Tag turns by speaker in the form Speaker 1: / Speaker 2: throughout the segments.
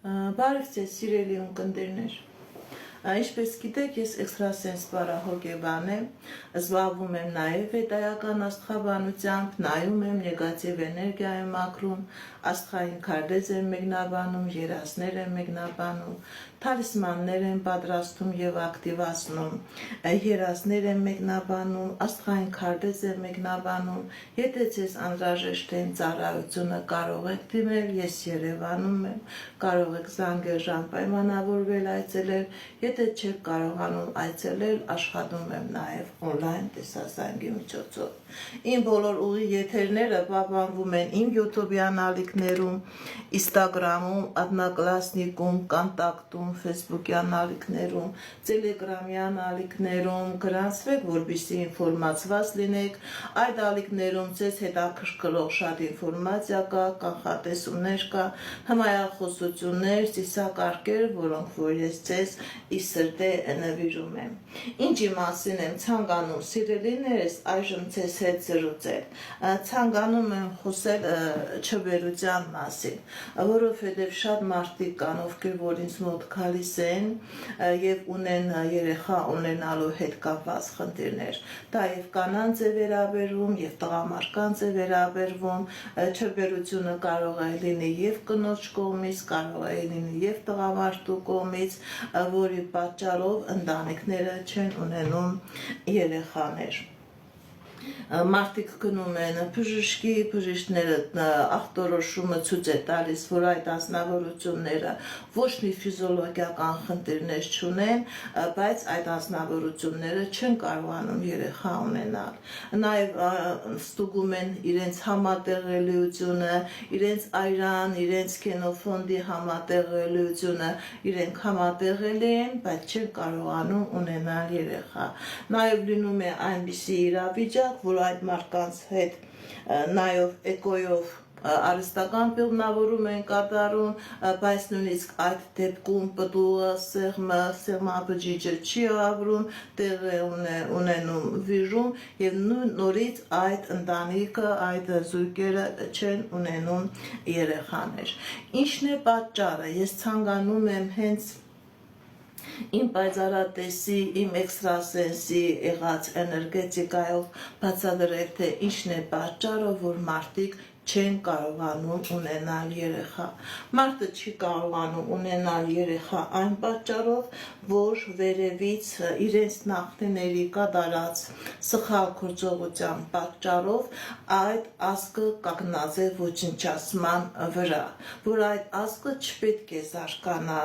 Speaker 1: Բարև ձեզ, սիրելի ունկնդիրներ։ Ինչպես գիտեք, ես էքստրասենս բարահոգեբան եմ, զբաղվում եմ նաև հետայական աստղաբանությամբ, նայում եմ, նեգատիվ էներգիա եմ մաքրում, աստղային քարտեզ եմ մեկնաբանում, երազներ եմ մեկնաբանում, թալիսմաններ եմ պատրաստում եւ ակտիվացնում, երազներ եմ մեկնաբանում, աստղային քարտեզ եմ մեկնաբանում։ Եթե ձեզ անհրաժեշտ է ծառայությունը, կարող եք դիմել, ես Երևանում եմ, կարող եք զանգել, ժամ պայմանավորվել այցելել, եթե չեք կարողանում այցելել, աշխատում եմ նաև on-line տեսազանգի միջոցով։ Իմ բոլոր ուղի եթերները պահպանվում են իմ YouTube-յան ալիքներում, Instagram-ում, Одноклассникում, Կոնտակտում, Facebook-յան ալիքներում, Telegram-յան ալիքներում, գրանցվեք, որպեսզի ինֆորմացված լինեք, այդ ալիքներում ձեզ հետաքրքրող շատ ինֆորմացիա կա, կանխատեսումներ կա, հմայախոսություններ, ծիսակարգեր, որոնք որ ես ձեզ ի սրտե նվիրում եմ։ Ինչի մասին եմ ցանկանում, սիրելիներս, այժմ ձեզ հետ զրուցել։ Ցանկանում եմ խոսել չբերության մասին, որովհետև շատ մարդիկ կան, ովքեր որ ինձ մոտ գալիս են եւ ունեն երեխա ունենալու հետ կապված խնդիրներ։ Դա եւ կանանց է վերաբերվում, եւ տղամարդկանց է վերաբերվում, չբերությունը կարող է լինի եւ կնոջ կողմից, կարող է լինի եւ տղամարդու կողմից, որի պատճառով ընտանիքները չեն ունենում երեխաներ։ Մարդիկ գնում են բժշկի, բժիշկները ախտորոշումը ցույց է տալիս, որ այդ անձնավորությունները ոչ մի ֆիզիոլոգիական խնդիրներ չունեն, բայց այդ անձնավորությունները չեն կարողանում երեխա ունենալ։ Նաև ստուգում են իրենց համատեղելիությունը, իրենց այրան, իրենց գենոֆոնդի համատեղելիությունը, իրենք համատեղելի են, բայց չեն կարողանում ունենալ երեխա։ Նաև լինում է այնպիսի իրավիճակ, որ այդ մարդկանց հետ նայով էկոյով արհեստական պիղմնավորում են կատարում, բայց նույնիսկ այդ դեպքում պտուղը, սեղմաբջիջը չի ապրում, տեղ է ունենում վիժում եւ նորից այդ ընտանիքը, այդ զույգերը չեն ունենում երեխաներ։ Ինչն է պատճառը։ Ես ցանկանում եմ հենց իմ պայծառատեսի, իմ էքստրասենսի եղած էներգետիկայով բացատրել, թե ինչն է պատճառը, որ մարդիկ չեն կարողանում ունենալ երեխա։ Մարդը չի կարողանում ունենալ երեխա այն պատճառով, որ վերևից իրենց նախնիների կատարած սխալ գործողության պատճառով այդ ազգը կանգնած է ոչնչացման վրա, որ այդ ազգը չպետք է զարգանա,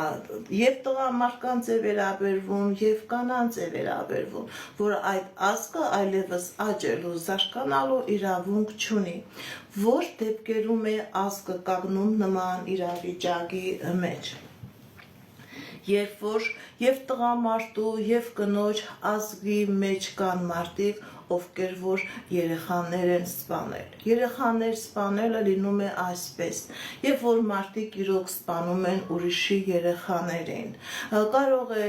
Speaker 1: եւ տղամարդկանց է վերաբերվում, եւ կանանց է վերաբերվում, որ այդ ազգը այլևս աճելու, զարգանալու իրավունք չունի։ Որ դեպքերում է ազգը կանգնում նման իրավիճակի մեջ։ Երբ որ եւ տղամարդու եւ կնոջ ազգի մեջ կան մարդիկ, ովքեր որ երեխաներ են սպանել։ Երեխաներ սպանելը լինում է այսպես, երբ որ մարդիկ իրոք սպանում են ուրիշի երեխաներին։ Կարող է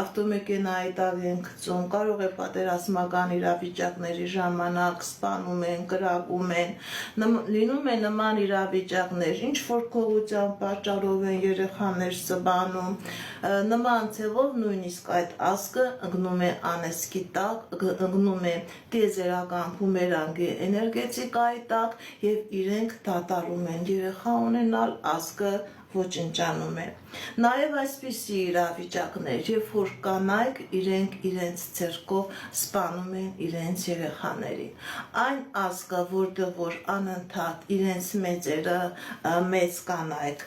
Speaker 1: ավտոմեքենայի տակ են գցում, կարող է պատերազմական իրավիճակների ժամանակ սպանում են, կրակում են, լինում է նման իրավիճակներ, ինչ որ գողության պատճառով են երեխաներ սպանում, նման ձևով նույնիսկ այդ ազգը ընկնում է անեծքի տակ, ընկնում է տիեզերական բումերանգի էներգետիկայի տակ եւ իրենք դադարում են երեխա ունենալ, ազգը ոչնչանում է։ Նաև այսպիսի իրավիճակներ, երբ որ կանայք իրենք իրենց ձեռքով սպանում են իրենց երեխաներին։ Այն ազգը, որտեղ որ անընդհատ իրենց մեծերը, մեծ կանայք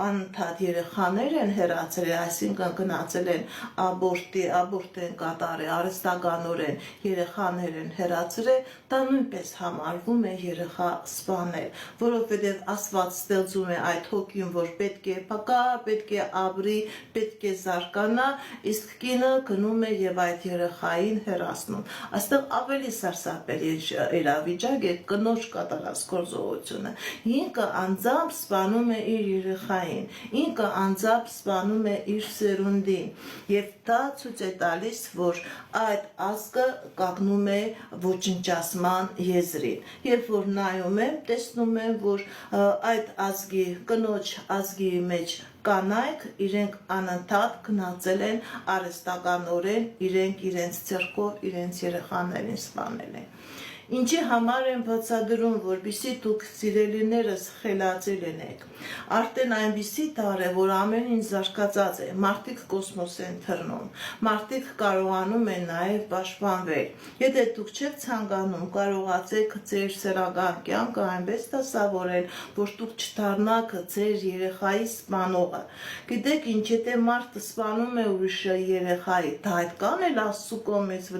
Speaker 1: անընդհատ երեխաներ են հեռացրել, այսինքն գնացել են աբորտ են կատարել, արհեստականորեն երեխաներ են հեռացրել, դա նույնպես համարվում է երեխա սպանել, որովհետև Աստված ստեղծում է այդ հոգին, որ պետք է փակա, պետք է ապրի, պետք է զարգանա, իսկ կինը գնում է եւ այդ երեխային հեռացնում։ Այստեղ ավելի սարսափելի իրավիճակ է կնոջ կատարած գործողությունը։ Ինքը անձամբ սպանում է իր երեխային, ինքը անձամբ սպանում է իր սերունդին, եւ դա ցույց է տալիս, որ այդ ազգը կանգնում է ոչնչացման եզրին։ Երբ որ նայում եմ, տեսնում եմ, որ այդ ազգի կնոջ ազգի մեջ կանայք իրենք անընդհատ գնացել են արհեստականորեն իրենք իրենց ձեռքով իրենց երեխաներին սպանել են։ Ինչի համար եմ բացատրում, որպեսզի դուք սիրելիներս խելացի լինեք։ Արդեն այնպիսի դար է, որ ամեն ինչ զարգացած է, մարդիկ կոսմոս են թռնում, մարդիկ կարողանում են նաև պաշտպանվել։ Եթե դուք չեք ցանկանում, կարողացեք ձեր սեռական կյանքը այնպես դասավորել, որ դուք չդառնաք ձեր երեխայի սպանողը։ Գիտեք ինչ, եթե մարդը սպանում է ուրիշ երեխայի, դա այդքան էլ Աստծու կողմից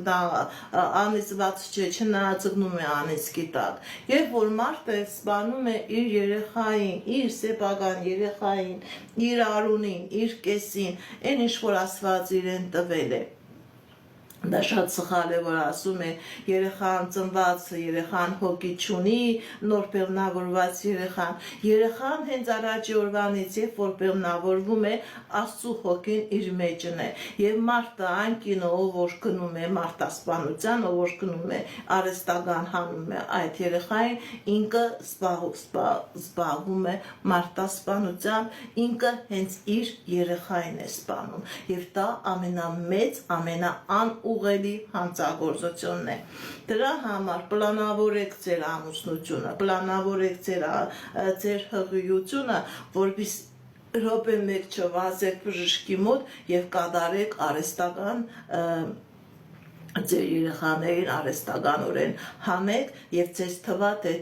Speaker 1: անիծված չէ, չնայած է անիծքի տակ, երբ որ մարդը սպանում է իր երեխային, իր սեփական երեխային, իր արունին, իր կեսին, այն ինչ որ Աստված իրեն տվել է։ Դա շատ սխալ է, որ ասում է երեխան ծնված, երեխան հոգի չունի, նոր բեղմնավորված երեխան հենց առաջի օրվանից, երբ որ բեղմնավորվում է, Աստծու հոգին իր մեջն է, եւ մարդը այն կինը, ով որ գնում է մարդասպանության, ով որ գնում է արհեստական հանում է այդ երեխային, ինքը զբաղվում է մարդասպանությամբ, ինքը հենց իր երեխային է սպանում, եւ դա ամենամեծ, ամենաանուղելի հանցագործությունն է։ Դրա համար պլանավորեք ձեր ամուսնությունը, պլանավորեք ձեր հղիությունը, որպեսզի րոպե մեկ չվազեք բժշկի մոտ եւ կատարեք արհեստական ձեր երեխաներին արհեստականորեն հանեք եւ ձեզ թվա թե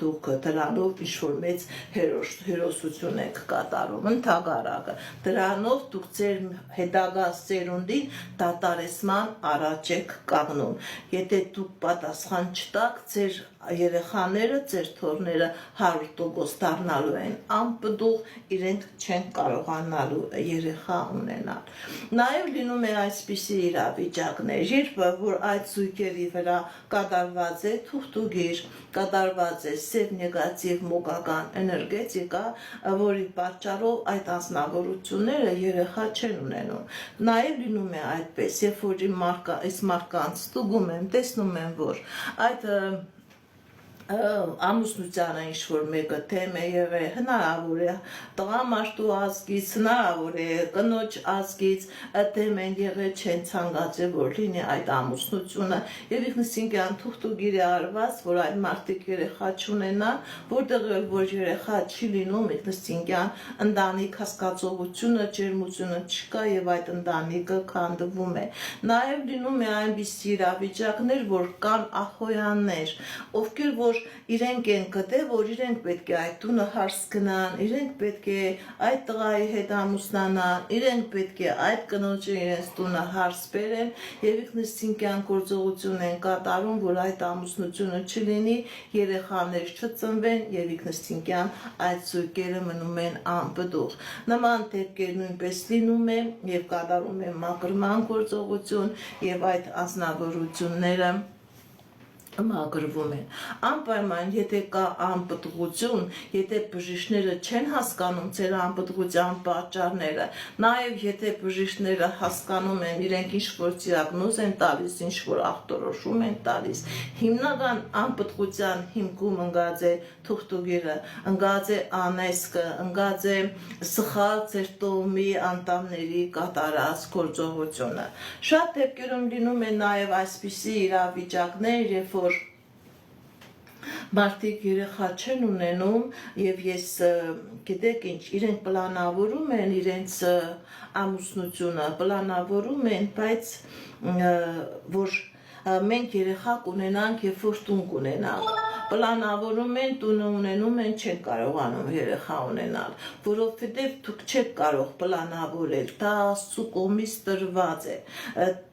Speaker 1: դուք դրանով ինչ-որ մեծ հերոսություն եք կատարում, ընդհակառակը դրանով դուք ձեր հետագա սերունդին դատարեցման առաջ եք կանգնում։ Եթե դուք պատասխան չտաք, ձեր երեխաները, ձեր թոռները 100% դառնալու են անպտուղ, իրենք չեն կարողանալու երեխա ունենալ։ Նաև լինում է այսպիսի իրավիճակներ, երբ որ այդ զույգերի վրա կատարված է թուղթուգիր, կատարված է սև նեգատիվ մոգական էներգետիկա, որի պատճառով այդ անձնավորությունները երեխա չեն ունենում։ Նաև լինում է այդպես, երբ որ այս մարդկանց ստուգում եմ, տեսնում եմ, որ այդ ամուսնությանը ինչ-որ մեկը թեմ է եղել, հնարավոր է տղամարդու ազգից, հնարավոր է կնոջ ազգից թեմ են եղել, չեն ցանկացել, որ լինի այդ ամուսնությունը եւ ինքնիսինքյան թուղթուգիր է արված, որ այդ մարդիկ երեխա չունենան, որտեղ որ երեխա չի լինում, ինքնիսինքյան ընտանիք հասկացողությունը, ջերմությունը չկա եւ այդ ընտանիքը քանդվում է։ Նաեւ լինում է այնպիսի իրավիճակներ, որ կան ախոյաններ, ովքեր որ իրենք են գտել, որ իրենք պետք է այդ տունը հարս գնան, իրենք պետք է այդ տղայի հետ ամուսնանան, իրենք պետք է այդ կնոջը իրենց տունը հարս բերեն եւ ինքնիսինքյան գործողություն են կատարում, որ այդ ամուսնությունը չլինի, երեխաներ չծնվեն եւ ինքնիսինքյան այդ զույգերը մնում են անպտուղ։ Նման դեպքեր նույնպես լինում է եւ կատարում են մաքրման գործողություն եւ այդ անձնավորությունները մաքրվում են։ Անպայման, եթե կա անպտղություն, եթե բժիշկները չեն հասկանում ձեր անպտղության պատճառները, նաև եթե բժիշկները հասկանում են, իրենք ինչ-որ դիագնոզ են տալիս, ինչ-որ ախտորոշում են տալիս, հիմնական անպտղության հիմքում ընկած է թուղթուգիրը, ընկած է անեզքը, ընկած է սխալ ձեր տոհմի անդամների կատարած գործողությունը։ Շատ դեպքերում լինում է նաև այսպիսի իրավիճակներ, երբ որ մարդիկ երեխա չեն ունենում եւ ես գիտեք ինչ, իրենք պլանավորում են իրենց ամուսնությունը, պլանավորում են, բայց որ մենք երեխա կունենանք, երբ որ տուն կունենանք, պլանավորում են, տունը ունենում են, չեն կարողանում երեխա ունենալ, որովհետև դուք չեք կարող պլանավորել, դա Աստծու կողմից տրված է,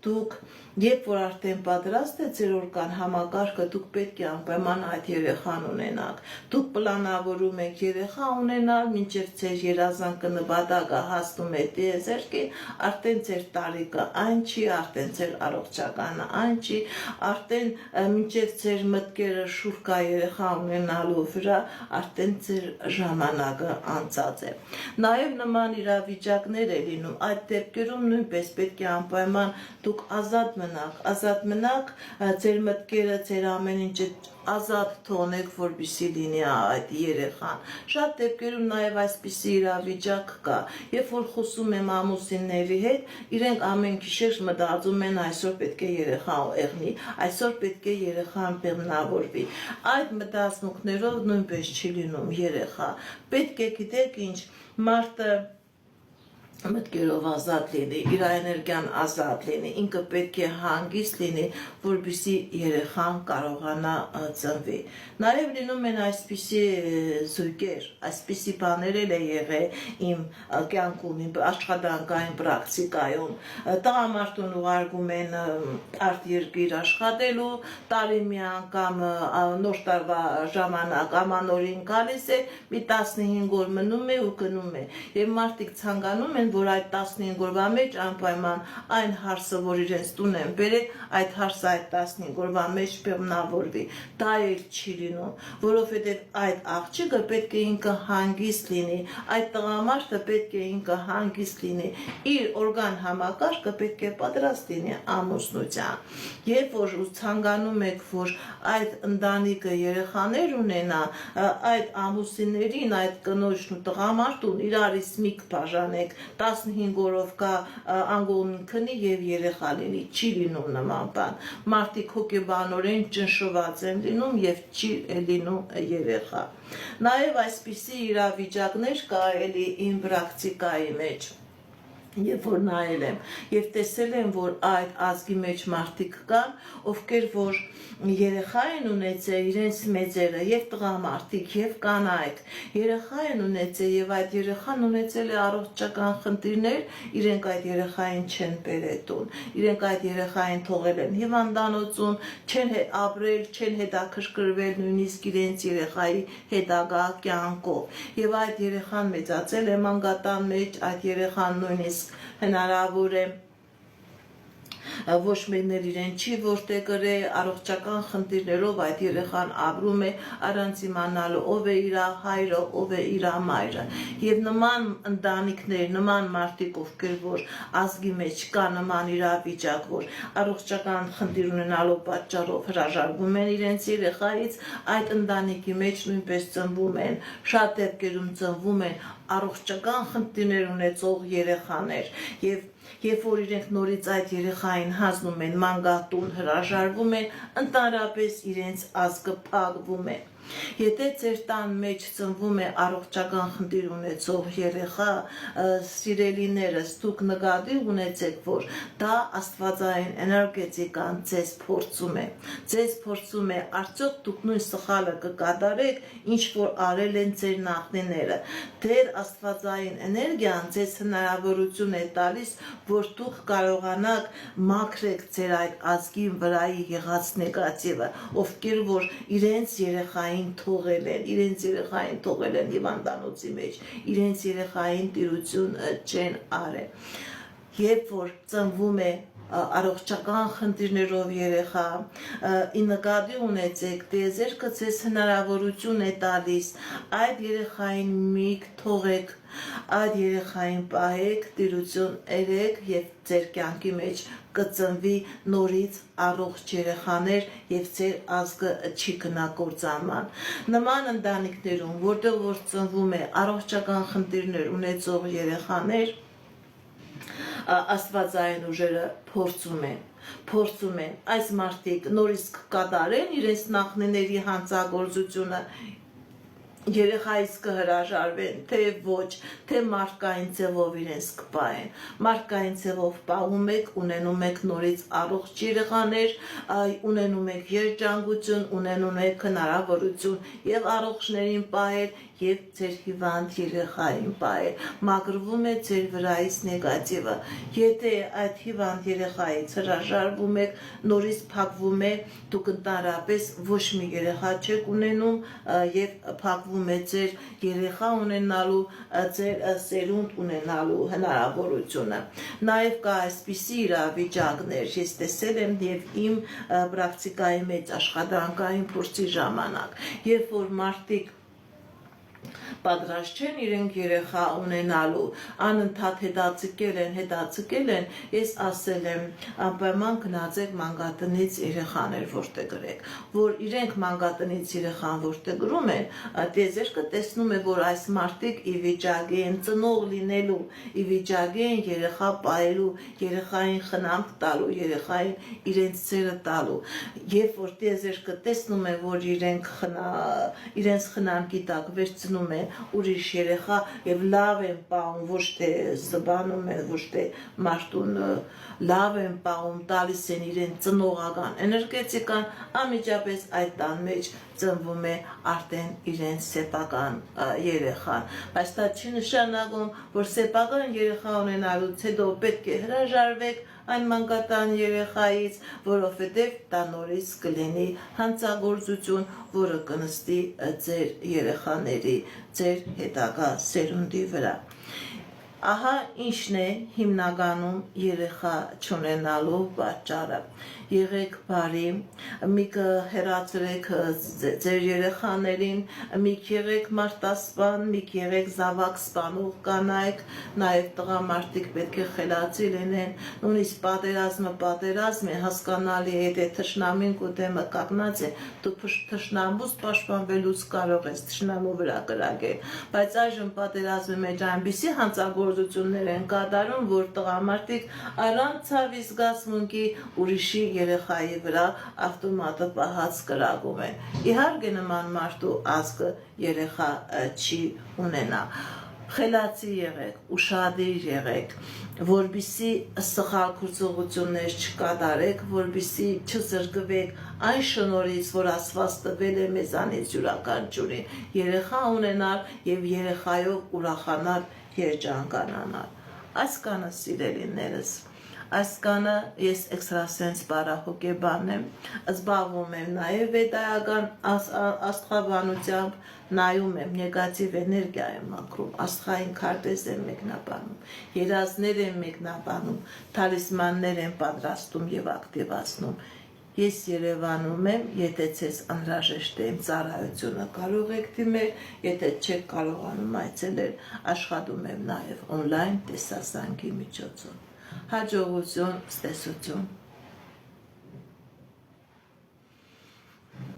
Speaker 1: դուք երբ որ արդեն պատրաստ է ձեր օրգան համակարգը, դուք պետք է անպայման այդ երեխան ունենաք, դուք պլանավորում եք երեխա ունենալ, մինչև ձեր երազանքը նպատակը հասնում է տիեզերքին, արդեն ձեր տարիքը այն չի, արդեն ձեր առողջականը այն չի, արդեն մինչև ձեր մտքերը շուռ կա երեխա ունենալու վրա, արդեն ձեր ժամանակը անցած է։ Նաև նման իրավիճակներ է լինում, այդ դեպքերում նույնպես պետք է անպայման դուք ազատ մնաք, ձեր մտքերը, ձեր ամեն ինչը ազատ թողնեք, որպեսզի լինի այդ երեխան։ Շատ դեպքերում նաև այսպիսի իրավիճակ կա, երբ որ խոսում եմ ամուսինների հետ, իրենք ամեն գիշեր մտածում են այսօր պետք է երեխան եղնի, այսօր պետք է երեխան բեղմնավորվի։ Այդ մտածմունքներով նույնպես չի լինում երեխա։ Պետք է գիտեք ինչ, մարդը մտքերով ազատ լինի, իր էներգիան ազատ լինի, ինքը պետք է հանգիստ լինի, որպեսզի երեխան կարողանա ծնվի։ Նաև լինում են այսպիսի զույգեր, այսպիսի բաներ էլ է եղել իմ կյանքում, իմ աշխատանքային պրակտիկայում։ Տղամարդուն ուղարկում են արտերկիր աշխատելու, տարի մի անգամ նոր տարվա ժամանակ ամանորին գալիս է, մի 15 օր մնում է ու գնում է։ Եվ մարդիկ ցանկանում են, որ այդ 15 օրվա մեջ անպայման այն հարսը, որ իրենց տուն են բերել, այդ հարսը այդ 15 օրվա մեջ բեղմնավորվի։ Դա էլ չի լինում, որովհետև այդ աղջիկը պետք է ինքը հանգիստ լինի, այդ տղամարդը պետք է ինքը հանգիստ լինի, իր օրգան համակարգը պետք է պատրաստ լինի ամուսնության։ Երբ որ ցանկանում եք, որ այդ ընտանիքը երեխաներ ունենա, այդ ամուսիններին, այդ կնոջն ու տղամարդուն իրարից միք բաժանեք, 15 օրով կա անգողն քնի եւ երեխա լինի, չի լինում նման բան։ Մարդիկ հոգեբանորեն ճնշված են լինում եւ չի լինում երեխա։ Նաեւ այսպիսի իրավիճակներ կա էլի իմ պրակտիկայի մեջ։ Երբ որ նայել եմ եւ տեսել եմ, որ այդ ազգի մեջ մարդիկ կան, ովքեր որ երեխա են ունեցել, իրենց մեծերը եւ տղամարդիկ եւ կանայք երեխա են ունեցել եւ այդ երեխան ունեցել է առողջական խնդիրներ, իրենք այդ երեխային չեն բերել տուն, իրենք այդ երեխային թողել են հիվանդանոցում, չեն ապրել, չեն հետաքրքրվել նույնիսկ իրենց երեխայի հետագա կյանքով եւ այդ երեխան մեծացել է մանկատան մեջ, այդ երեխան նույնիսկ հնարավոր է ոչ մեկներ իրեն չի որտեղ գրել, առողջական խնդիրներով այդ երեխան ապրում է առանց իմանալու ով է իր հայրը, ով է իր մայրը։ Եվ նման ընտանիքներ, նման մարդիկ, ովքեր որ ազգի մեջ կա նման իրավիճակ, որ առողջական խնդիր ունենալու պատճառով հրաժարվում են իրենց երեխայից, այդ ընտանիքի մեջ նույնպես ծնվում են, շատ դեպքերում ծնվում են առողջական խնդիրներ ունեցող երեխաներ եւ երբ որ իրենք նորից այդ երեխային հանձնում են մանկատուն, հրաժարվում են, ընդհանրապես իրենց ազգը փակվում է։ Եթե ձեր տան մեջ ծնվում է առողջական խնդիր ունեցող երեխա, սիրելիներս, դուք նկատի ունեցեք, որ դա աստվածային էներգետիկան ձեզ փորձում է։ Ձեզ փորձում է, արդյոք դուք նույն սխալը կկատարեք, ինչ որ արել են ձեր նախնիները։ Դեր աստվածային էներգիան ձեզ հնարավորություն է տալիս, որ դուք կարողանաք մաքրեք ձեր այդ ազգի վրայի եղած նեգատիվը, ովքեր որ իրենց երեխային իրենց երեխային թողել են հիվանդանոցի մեջ, իրենց երեխային տիրություն չեն արել։ Երբ որ ծնվում է առողջական խնդիրներով երեխա, ի նկատի ունեցեք, տիեզերքը ձեզ հնարավորություն է տալիս այդ երեխային միք թողեք, այդ երեխային պահեք, տիրություն երեք եւ ձեր կյանքի մեջ կծնվի նորից առողջ երեխաներ եւ ձեր ազգը չի գնա կործանման։ Նման ընտանիքներում, որտեղ որ ծնվում է առողջական խնդիրներ ունեցող երեխաներ, աստվածային ուժերը փորձում են այս մարդիկ նորից կկատարեն իրենց նախնիների հանցագործությունը, երեխայից կհրաժարվեն, թե ոչ, թե մարդկային ձևով իրենց կպահեն։ Մարդկային ձևով պահում եք, ունենում եք նորից առողջ երեխաներ, ունենում եք երջանկություն, ունենում եք հնարավորություն եւ առողջներին պահել եւ ձեր հիվանդ երեխային պահել։ Մաքրվում է ձեր վրայից նեգատիվը։ Եթե այդ հիվանդ երեխայից հրաժարվում եք, նորից փակվում է, դուք ընդհանրապես ոչ մի երեխա չեք ունենում եւ փակվում է ձեր երեխա ունենալու, ձեր սերունդ ունենալու հնարավորությունը։ Նաեւ կա այսպիսի իրավիճակներ, ես տեսել եմ եւ իմ պրակտիկայի մեջ աշխատանքային փորձի ժամանակ, երբ որ մարդիկ պատրաստ չեն իրենք երեխա ունենալու, անընդհատ հետաձգել են, ես ասել եմ, անպայման գնացեք մանկատնից երեխաներ որտեղ գրեք, որ իրենք մանկատնից երեխան որտեղ գրում են, տիեզերքը տեսնում է, որ այս մարդիկ ի վիճակի են ծնող լինելու, ի վիճակի են երեխա պահելու, երեխային խնամք տալու, երեխային իրենց ծերը տալու, երբ որ տիեզերքը տեսնում է, որ իրենց խնամքի տակ վերցնում են ուրիշ երեխա եւ լավ են պահում, ոչ թե զբանում են, ոչ թե մարդուն լավ են պահում, տալիս են իրեն ծնողական էներգետիկան, անմիջապես այդ տան մեջ ծնվում է արդեն իրենց սեփական երեխան, բայց դա չի նշանակում, որ սեփական երեխա ունենալուց հետո պետք է հրաժարվեք այն մանկատան երեխայից, որովհետև դա նորից կլինի հանցագործություն, որը կնստի ձեր երեխաների, ձեր հետագա սերունդի վրա։ Ահա ինչն է հիմնականում երեխա չունենալու պատճառը։ Եղեք բարի, մի կհեռացրեք ձեր երեխաներին, մի եղեք մարտասպան, մի եղեք զավակ սպանող կանայք, նաև տղամարդիկ պետք է խելացի լինեն, նույնիսկ պատերազմ է, հասկանալի է, եթե թշնամին քո դեմը կանգնած է, դու թշնամուց պաշտպանվելուց կարող ես թշնամու վրա կրակել, բայց այժմ պատերազմի մեջ այնպիսի հանցագործություններ են կատարում, որ տղամարդիկ առանց ցավի զգացմունքի ուրիշի երեխայի վրա ավտոմատը պահած կրակում են։ Իհարկե նման մարդու ազգը երեխա չի ունենա։ Խելացի եղեք, ուշադիր եղեք, որպեսզի սխալ գործողություններ չկատարեք, որպեսզի չզրկվեք այն շնորհից, որ Աստված տվել է մեզանից յուրաքանչյուրին, երեխա ունենալ եւ երեխայով ուրախանալ, երջանկանալ։ Այսքանը սիրելիներս, այսքանը ես էքստրասենս բարահոգեբան եմ, զբաղվում եմ նաև վեդայական աստղաբանությամբ, նայում եմ, նեգատիվ էներգիա եմ մաքրում, աստղային քարտեզ եմ մեկնաբանում, երազներ եմ մեկնաբանում, թալիսմաններ եմ պատրաստում եւ ակտիվացնում։ Ես Երևանում եմ, եթե ցես անհրաժեշտ է իմ ծառայությունը կարող եք դիմել, եթե չեք կարողանում այցելել, աշխատում եմ նաև on-line տեսասանքի միջոցով։ Հաջողություն, ստեսություն։